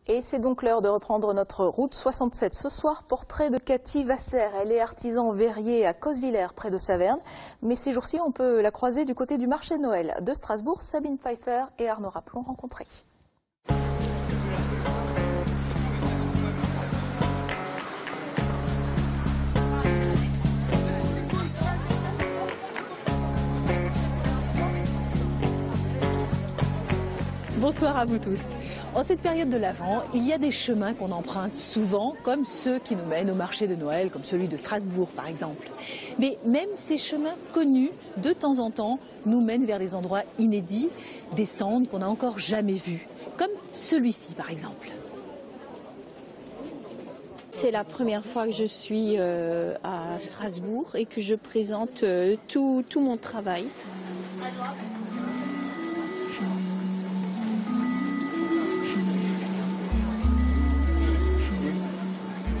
Et c'est donc l'heure de reprendre notre route 67. Ce soir, portrait de Cathy Vasser. Elle est artisan verrier à Coswiller, près de Saverne. Mais ces jours-ci, on peut la croiser du côté du marché de Noël de Strasbourg. Sabine Pfeiffer et Arnaud Rapp l'ont rencontrée. Bonsoir à vous tous. En cette période de l'Avent, il y a des chemins qu'on emprunte souvent, comme ceux qui nous mènent au marché de Noël, comme celui de Strasbourg par exemple. Mais même ces chemins connus, de temps en temps, nous mènent vers des endroits inédits, des stands qu'on n'a encore jamais vus, comme celui-ci par exemple. C'est la première fois que je suis à Strasbourg et que je présente tout mon travail.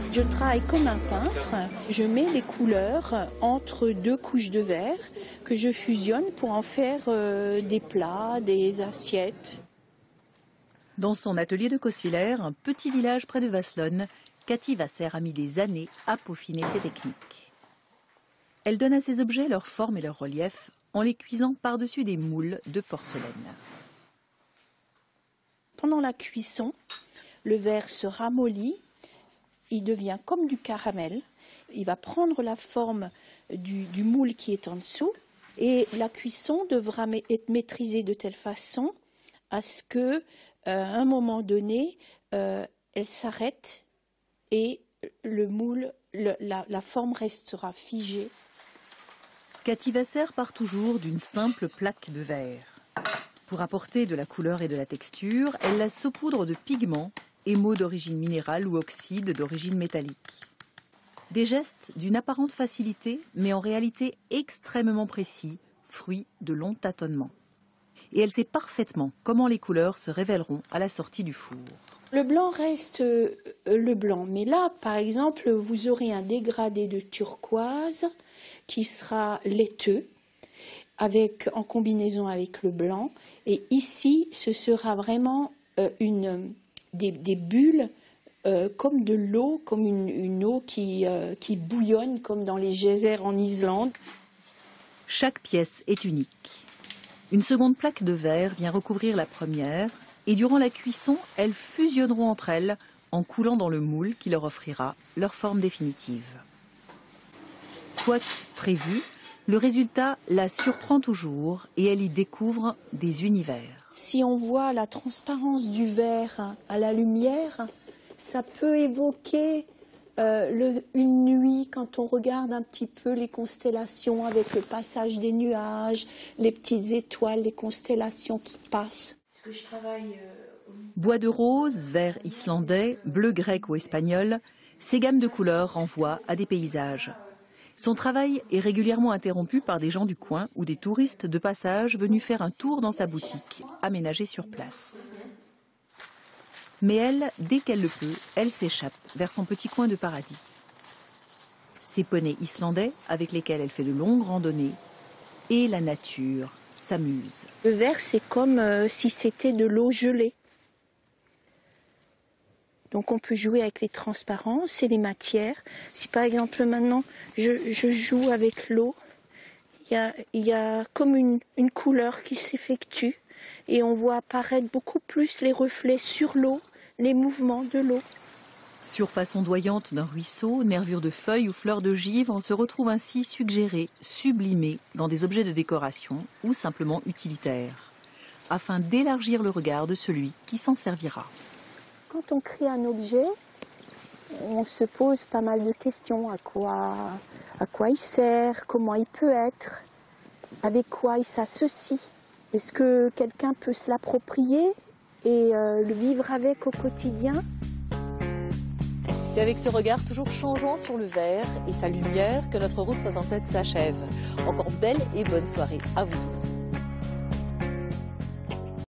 Je travaille comme un peintre, je mets les couleurs entre deux couches de verre que je fusionne pour en faire des plats, des assiettes. Dans son atelier de Coswiller, un petit village près de Vasselonne, Cathy Vasser a mis des années à peaufiner ses techniques. Elle donne à ses objets leur forme et leur relief en les cuisant par-dessus des moules de porcelaine. Pendant la cuisson, le verre se ramollit. Il devient comme du caramel. Il va prendre la forme du moule qui est en dessous. Et la cuisson devra être maîtrisée de telle façon à ce qu'à un moment donné, elle s'arrête et le moule, la forme restera figée. Cathy Vasser part toujours d'une simple plaque de verre. Pour apporter de la couleur et de la texture, elle la saupoudre de pigments, émaux d'origine minérale ou oxyde d'origine métallique. Des gestes d'une apparente facilité, mais en réalité extrêmement précis, fruit de longs tâtonnements. Et elle sait parfaitement comment les couleurs se révéleront à la sortie du four. Le blanc reste le blanc, mais là, par exemple, vous aurez un dégradé de turquoise qui sera laiteux, en combinaison avec le blanc. Et ici, ce sera vraiment des bulles comme de l'eau, comme une eau qui bouillonne comme dans les geysers en Islande. Chaque pièce est unique. Une seconde plaque de verre vient recouvrir la première et durant la cuisson, elles fusionneront entre elles en coulant dans le moule qui leur offrira leur forme définitive. Quoique prévu, le résultat la surprend toujours et elle y découvre des univers. Si on voit la transparence du verre à la lumière, ça peut évoquer une nuit quand on regarde un petit peu les constellations avec le passage des nuages, les petites étoiles, les constellations qui passent. Bois de rose, vert islandais, bleu grec ou espagnol, ces gammes de couleurs renvoient à des paysages. Son travail est régulièrement interrompu par des gens du coin ou des touristes de passage venus faire un tour dans sa boutique, aménagée sur place. Mais elle, dès qu'elle le peut, elle s'échappe vers son petit coin de paradis. Ses poneys islandais, avec lesquels elle fait de longues randonnées, et la nature s'amuse. Le verre, c'est comme si c'était de l'eau gelée. Donc on peut jouer avec les transparences et les matières. Si par exemple maintenant je joue avec l'eau, il y a comme une couleur qui s'effectue et on voit apparaître beaucoup plus les reflets sur l'eau, les mouvements de l'eau. Surface ondoyante d'un ruisseau, nervures de feuilles ou fleurs de givre se retrouvent ainsi suggérées, sublimées dans des objets de décoration ou simplement utilitaires, afin d'élargir le regard de celui qui s'en servira. Quand on crée un objet, on se pose pas mal de questions. À quoi il sert, comment il peut être, avec quoi il s'associe. Est-ce que quelqu'un peut se l'approprier et le vivre avec au quotidien? C'est avec ce regard toujours changeant sur le verre et sa lumière que notre route 67 s'achève. Encore belle et bonne soirée à vous tous.